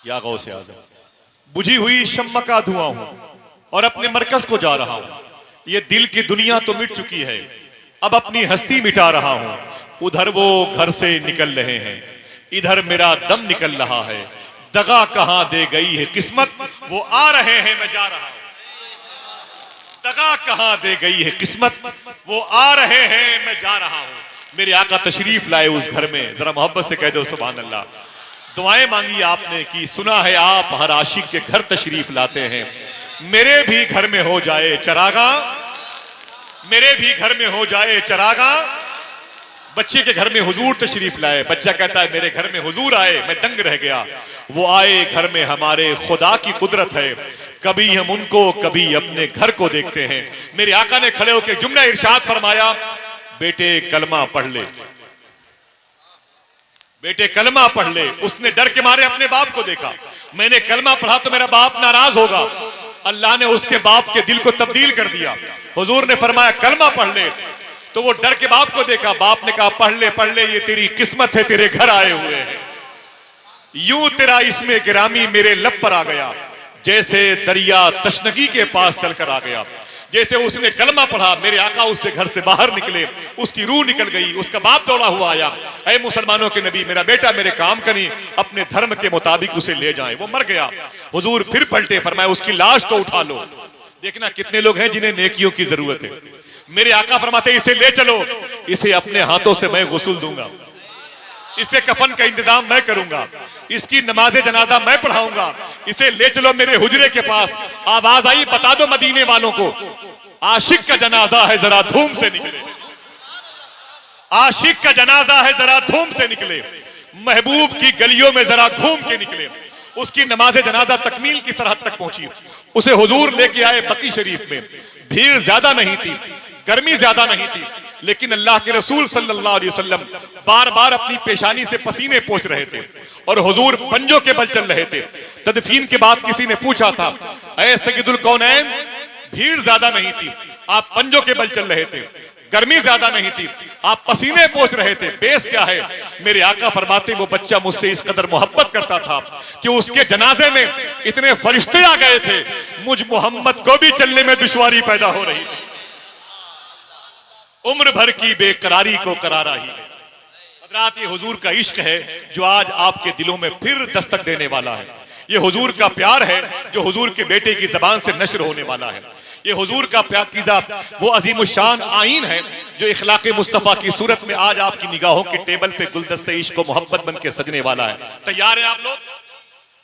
या गौसे आज़म, बुझी हुई शम्मा का धुआं हूं और अपने मरकज को जा रहा हूं। ये दिल की दुनिया तो मिट चुकी है, अब अपनी हस्ती मिटा रहा हूं। उधर वो घर से निकल रहे हैं, इधर मेरा दम निकल रहा है। दगा कहां दे गई है किस्मत, वो आ रहे हैं मैं जा रहा हूं। दगा कहां दे गई है किस्मत, वो आ रहे हैं मैं जा रहा हूं। मेरे आका तशरीफ लाए उस घर में, जरा मोहब्बत से कह दो सुभान अल्लाह। दुआएं मांगी आपने कि सुना है आप हर आशिक के घर तशरीफ लाते हैं। मेरे भी घर में हो जाए चरागा, मेरे भी घर में हो जाए चरागा। बच्चे के घर में हुजूर तशरीफ लाए, बच्चा कहता है मेरे घर में हुजूर आए, मैं दंग रह गया। वो आए घर में हमारे खुदा की कुदरत है, कभी हम उनको कभी अपने घर को देखते हैं। मेरे आका ने खड़े होकर जुमला इरशाद फरमाया, बेटे कलमा पढ़ ले, बेटे कलमा पढ़ ले। उसने डर के मारे अपने बाप को देखा, मैंने कलमा पढ़ा तो मेरा बाप नाराज होगा। अल्लाह ने उसके बाप के दिल को तब्दील कर दिया। हुजूर ने फरमाया कलमा पढ़ ले, तो वो डर के बाप को देखा। बाप ने कहा पढ़ ले, ये तेरी किस्मत है, तेरे घर आए हुए हैं। यूं तेरा इसमें गिरामी मेरे लब पर आ गया, जैसे दरिया तशनगी के पास चलकर आ गया। जैसे उसने कलमा पढ़ा, मेरे आका उसके घर से बाहर निकले, उसकी रूह निकल गई। उसका बाप दौड़ा हुआ आया, ऐ मुसलमानों के नबी, मेरा बेटा मेरे काम करी, अपने धर्म के मुताबिक उसे ले जाएं। वो मर गया। हुजूर फिर पलटे, फरमाया उसकी लाश को उठा लो। देखना कितने लोग हैं जिन्हें नेकियों की जरूरत है। मेरे आका फरमाते इसे ले चलो, इसे अपने हाथों से मैं गुस्ल दूंगा, इसे कफन का इंतजाम मैं करूंगा, इसकी नमाज जनाजा मैं पढ़ाऊंगा। इसे ले चलो मेरे हुजरे के पास। आवाज आई, बता दो मदीने वालों को, आशिक का जनाजा है, जरा धूम से निकले। आशिक का जनाजा है, जरा धूम से निकले। महबूब की गलियों में जरा घूम के निकले। उसकी नमाज जनाजा तकमील की सरहद तक पहुंची। उसे हुजूर लेके आए बकी शरीफ में। भीड़ ज्यादा नहीं थी, गर्मी ज्यादा नहीं थी, लेकिन अल्लाह के रसूल सल्लल्लाहु अलैहि वसल्लम बार बार अपनी पेशानी से पसीने पोंछ रहे थे और हुजूर पंजों के बल चल रहे थे। तदफीन के बाद किसी ने पूछा था, ऐ सय्यदुल कौनैन, भीड़ ज्यादा नहीं थी, आप पंजों के बल चल रहे थे, गर्मी ज्यादा नहीं थी, आप पसीने पोंछ रहे थे, बेस क्या है? मेरे आका फरमाते वो बच्चा मुझसे इस कदर मोहब्बत करता था कि उसके जनाजे में इतने फरिश्ते आ गए थे, मुझ मोहम्मद को भी चलने में दुश्वारी पैदा हो रही थी। उम्र भर की बेकरारी को करारा ही है। हज़रात, ये हुजूर का इश्क है जो आज आपके दिलों में फिर दस्तक देने वाला है। ये हुजूर का प्यार है जो हुजूर के बेटे की जबान से नश्र होने वाला है। ये हुजूर का पाकीज़ा वो अजीमुशान आईन है जो इखलाक़े मुस्तफ़ा की सूरत में आज आपकी निगाहों के टेबल पे गुलदस्ते इश्क व मोहब्बत बन के सजने वाला है। तैयार है आप लोग?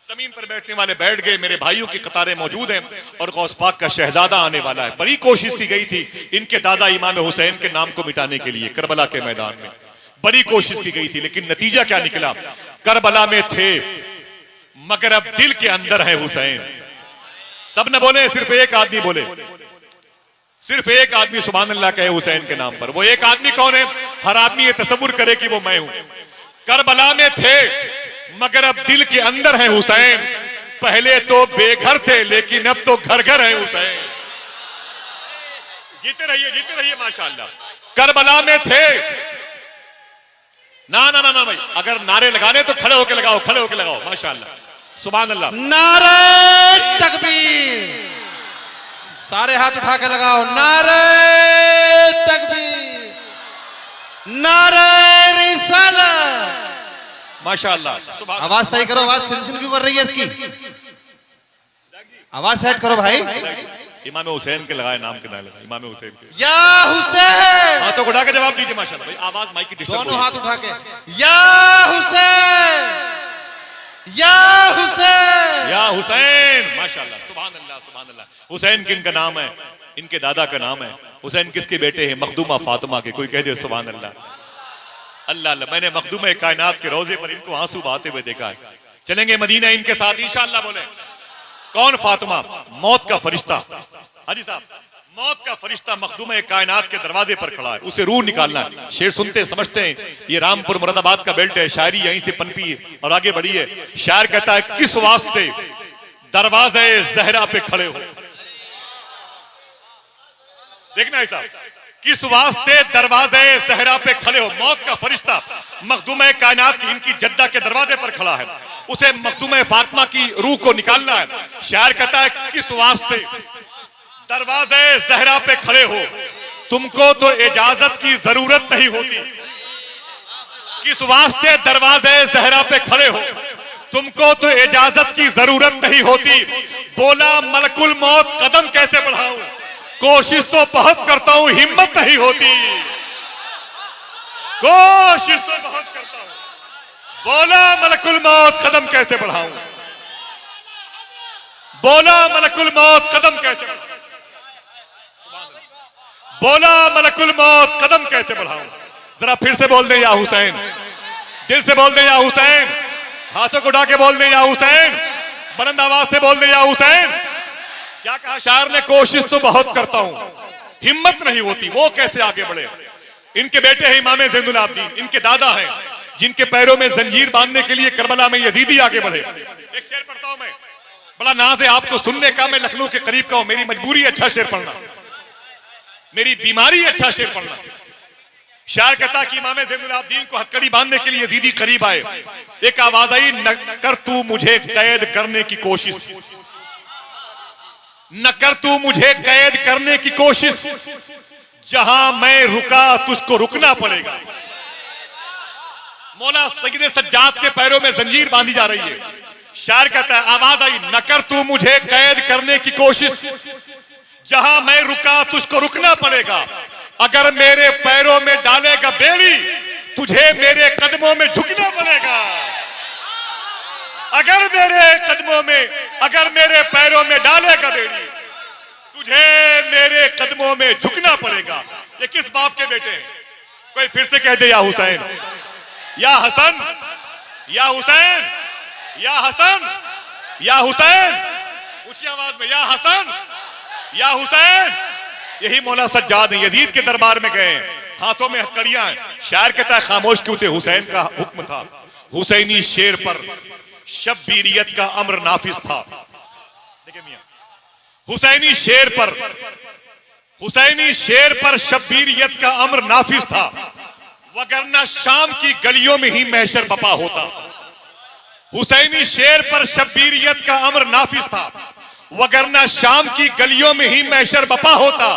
जमीन पर बैठने वाले बैठ गए, मेरे भाइयों की कतारें मौजूद हैं और गौस पाक का शहजादा आने वाला है। बड़ी कोशिश की गई थी इनके दादा इमाम हुसैन के नाम को मिटाने के लिए करबला के मैदान में, बड़ी कोशिश की गई थी, लेकिन नतीजा क्या निकला? करबला में थे मगर अब दिल के अंदर है हुसैन। सब न बोले, सिर्फ एक आदमी बोले, सिर्फ एक आदमी सुभान अल्लाह कहे हुसैन के नाम पर। वो एक आदमी कौन है? हर आदमी ये तसव्वुर करे कि वो मैं हूं। करबला में थे मगर अब दिल के अंदर है हुसैन। पहले तो बेघर थे लेकिन अब तो घर घर है हुसैन। जीते रहिए माशाअल्लाह। करबला में थे ना ना ना ना भाई, अगर नारे लगाने तो खड़े होके लगाओ, खड़े होके लगाओ माशाअल्लाह सुभान अल्लाह। नारे तकबीर, सारे हाथ उठा के लगाओ। नारे तकबीर, नारे रिसालत माशाअल्लाह। आवाज सही करो, आवाज सिलसिल क्यों कर रही है इसकी? आवाज सेट करो भाई। इमाम हुसैन के लगाए नाम के ना लगाए, इमाम हुसैन के। या हुसैन, हाथों उठा के जवाब दीजिए माशाअल्लाह भाई, आवाज माइक की डिस्टर्ब दोनों हाथ उठा के। या हुसैन, या हुसैन, या हुसैन माशाअल्लाह सुभान अल्लाह सुभान अल्लाह। हुसैन किनका नाम है? इनके दादा का नाम है। हुसैन किसके बेटे हैं? मखदूमा फातिमा के। कोई कह दे सुभान अल्लाह। अल्लाह अल्लाह। मैंने मखदूमा कायनात के रोजे पर इनको आंसू बहाते हुए देखा है। चलेंगे मदीना इनके साथ इंशाअल्लाह। बोले कौन? फातिमा, मौत का फरिश्ता। हाजी साहब, मौत का फरिश्ता मखदूमा कायनात के दरवाजे पर खड़ा है, उसे रूह निकालना है। शेर सुनते समझते हैं ये रामपुर मुरादाबाद का बेल्ट है, शायरी यहीं से पनपी है और आगे बढ़ी है। शायर कहता है किस वास्ते दरवाजे जहरा पे खड़े हो। देखना है साहब, किस वास्ते दरवाजे ज़हरा पे खड़े हो। मौत का फरिश्ता मखदूम कायनात की इनकी जद्दा के दरवाजे पर खड़ा है, उसे मखदूम फातिमा की रूह को निकालना है। शायर कहता है किस वास्ते दरवाजे ज़हरा पे खड़े हो, तुमको तो इजाजत की जरूरत नहीं होती। किस वास्ते दरवाजे ज़हरा पे खड़े हो, तुमको तो इजाजत की जरूरत नहीं होती। बोला मलकुल मौत कदम कैसे बढ़ाऊं, कोशिश तो बहुत करता हूं हिम्मत नहीं होती। कोशिश तो बहुत करता हूं, बोला मलकुल मौत कदम कैसे बढ़ाऊं। बोला मलकुल मौत कदम कैसे, बोला मलकुल मौत कदम कैसे बढ़ाऊं। जरा फिर से बोल दें या हुसैन, दिल से बोल दें या हुसैन, हाथों को उठा के बोल दें या हुसैन, बुलंद आवाज से बोल दें या हुसैन। क्या कहा शायर ने, कोशिश तो बहुत करता हूं हिम्मत नहीं होती। वो कैसे आगे बढ़े। इनके बेटे हैं इमाम ज़ैनुल आबिदीन, इनके दादा हैं जिनके पैरों में जंजीर बांधने के लिए करबला में यजीदी आगे बढ़े। एक शेर पढ़ता हूं मैं, बड़ा नाज है आपको सुनने का, मैं लखनऊ के करीब का हूं, मेरी मजबूरी अच्छा शेर पढ़ना, मेरी बीमारी अच्छा शेर पढ़ना। शायर कहता कि इमाम ज़ैनुल आबिदीन को हथकड़ी बांधने के लिए यजीदी करीब आए। एक आवाज आई, न कर तू मुझे कैद करने की कोशिश, न कर तू मुझे कैद करने की कोशिश, जहां मैं रुका तुझको रुकना पड़ेगा। मौला सैयद सज्जाद के पैरों में जंजीर बांधी जा रही है। शायर कहता है, आवाज आई, न कर तू मुझे कैद करने की कोशिश, जहां मैं रुका तुझको रुकना पड़ेगा। अगर मेरे पैरों में डालेगा बेड़ी, तुझे मेरे कदमों में झुकना पड़ेगा। अगर मेरे कदमों में, अगर मेरे पैरों में डालेगा बेड़ी, तुझे मेरे कदमों में झुकना पड़ेगा। ये किस बाप के बेटे हैं? कोई फिर से कह दे या हुसैन, या हसन, या हुसैन, या हसन, या हुसैन, ऊंची आवाज में, या हसन, या हुसैन। यही मौला सज्जाद यजीद के दरबार में गए, हाथों में हथकड़ियां हैं। शायर कहता है खामोश क्यों थे, हुसैन का हुक्म था। हुसैनी शेर पर शब्बीरियत का अम्र नाफिज था। देखिए मियां, हुसैनी शेर पर, हुसैनी शेर पर शब्बीरियत का अम्र नाफिज था, वगरना शाम की गलियों में ही महशर बपा होता। हुसैनी शेर पर शब्बीरियत का अम्र नाफिज था, वगरना शाम की गलियों में ही महशर बपा होता।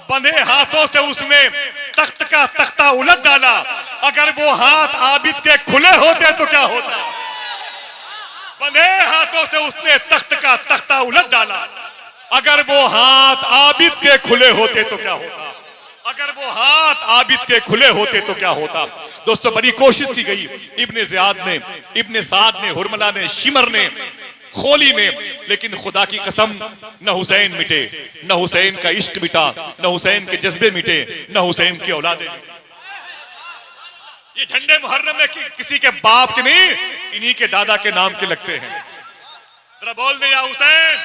बंधे हाथों से उसने तख्त का तख्ता उलट डाला, अगर वो हाथ आबिद के खुले होते तो क्या होता। बंधे हाथों से उसने तख्त का तख्ता उलट डाला, अगर वो हाथ आबिद के खुले होते तो क्या होता। अगर वो हाथ आबिद के खुले होते तो क्या होता। दोस्तों बड़ी कोशिश की गई, इब्ने ज़ियाद ने, इब्ने साद ने, हुरमला ने, शिमर ने, खोली ने, लेकिन खुदा की कसम न हुसैन मिटे, न हुसैन का इश्क मिटा, न हुसैन के जज्बे मिटे, न हुसैन की औलादे। ये झंडे मुहर्रम में किसी के बाप के नहीं, इन्हीं के दादा के नाम के लगते हैं। जरा बोल दे या हुसैन,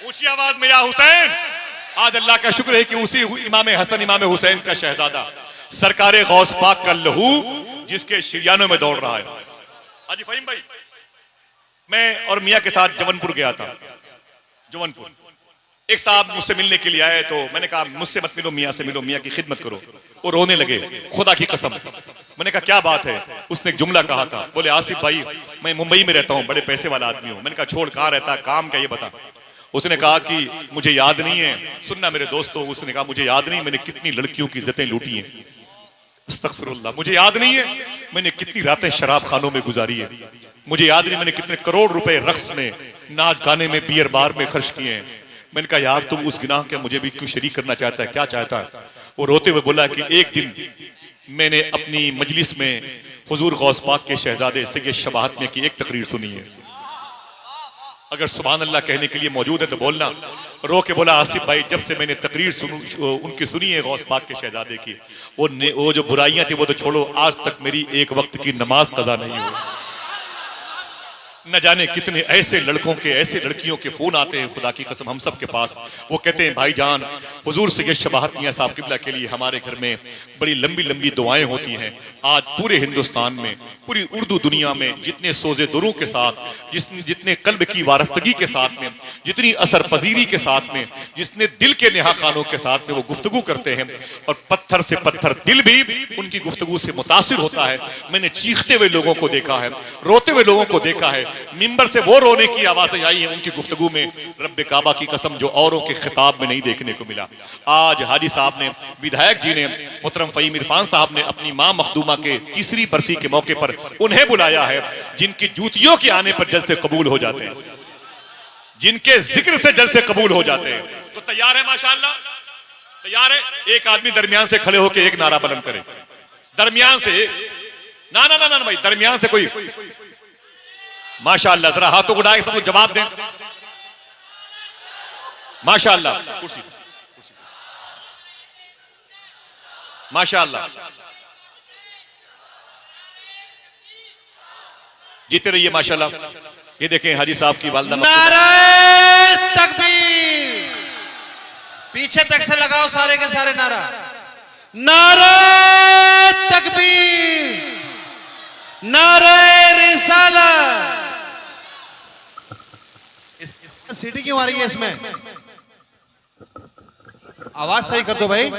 ऊंची आवाज में, या हुसैन। आज अल्लाह का शुक्र है कि उसी इमाम हसन, इमाम हुसैन का शहजादा, सरकारे गौस पाक का लहू जिसके शरियानों में दौड़ रहा है। हाजी फहीम भाई, मैं और मियाँ के साथ जवनपुर गया था। जवनपुर एक साहब मुझसे मिलने के लिए आए, तो मैंने कहा मुझसे मत मिलो, मियाँ से मिलो, मियाँ की खिदमत करो। वो रोने लगे, खुदा की कसम। मैंने कहा क्या बात है। उसने एक जुमला कहा था, बोले आसिफ भाई मैं मुंबई में रहता हूँ, बड़े पैसे वाला आदमी हूँ। मैंने कहा छोड़, कहाँ रहता, काम क्या ये बता। उसने कहा कि मुझे याद नहीं है, सुनना मेरे दोस्तों, उसने कहा मुझे याद नहीं मैंने कितनी लड़कियों की इज्जतें लूटी हैं। अस्तगफिरुल्लाह, मुझे याद नहीं है मैंने कितनी रातें शराब खानों में गुजारी है। मुझे याद नहीं मैंने कितने करोड़ रुपए रक्स में, नाच गाने में, बियर बार में खर्च किए हैं। मैंने कहा यार तुम उस गुनाह के मुझे भी क्यों शरीक करना चाहता है, क्या चाहता है। वो रोते हुए बोला कि एक दिन मैंने अपनी मजलिस में हुजूर गौस पाक के शहजादे सैयद शबाहत में की एक तकरीर सुनी है। अगर सुभान अल्लाह कहने के लिए मौजूद है तो बोलना। रो के बोला आसिफ भाई जब से मैंने तकरीर उनकी सुनी है गौस पाक के शहजादे की, वो जो बुराइयां थी वो तो छोड़ो, आज तक मेरी एक वक्त की नमाज कज़ा नहीं हुई। न जाने कितने ऐसे लड़कों के, ऐसे लड़कियों के फोन आते हैं खुदा की कसम हम सब के पास। वो कहते हैं भाईजान, हुजूर सैयद शबाहत मियां साहब किबला के लिए हमारे घर में बड़ी लंबी लंबी दुआएं होती हैं। आज पूरे हिंदुस्तान में, पूरी उर्दू दुनिया में जितने सोजे दुरों के साथ, जितने कल्ब की वारफ्तगी के साथ में, जितनी असर पजीरी के साथ में, जितने दिल के नेहा खानों के साथ में वो गुफ्तगू करते हैं, और पत्थर से पत्थर दिल भी उनकी गुफ्तगू से मुतासिर होता है। मैंने चीखते हुए लोगों को देखा है, रोते हुए लोगों को देखा है, मिंबर से वो रोने की आवाजें आई हैं उनकी गुफ्तगू में, रब्बे काबा की कसम, जो औरों के खिताब में नहीं देखने को मिला। आज हाजी साहब ने, विधायक जी ने, मोहतरम फहीम इरफान साहब ने अपनी मां मखदूमा के तीसरी बरसी के मौके पर उन्हें बुलाया है, जिनकी जूतियों के आने पर जलसे कबूल हो जाते हैं, जिनके जिक्र से जलसे कबूल हो जाते हैं। तो तैयार है माशाअल्लाह, तैयार है? एक आदमी दरमियान से खड़े होकर एक नारा बुलंद करे, दरमियान से। ना ना ना ना भाई, दरमियान से कोई, माशाअल्लाह, जरा हाथों को उठाए सब लोग जवाब दें। माशाअल्लाह, कुर्सी, माशाअल्लाह, जीते रहिए माशाअल्लाह। ये देखें हाजी साहब की वालदा। नारे तकबीर, पीछे तक से लगाओ सारे के सारे नारा। नारे तकबीर, नारे रिसालत। सीटी क्यों आ रही है इसमें? आवाज सही कर दो भाई।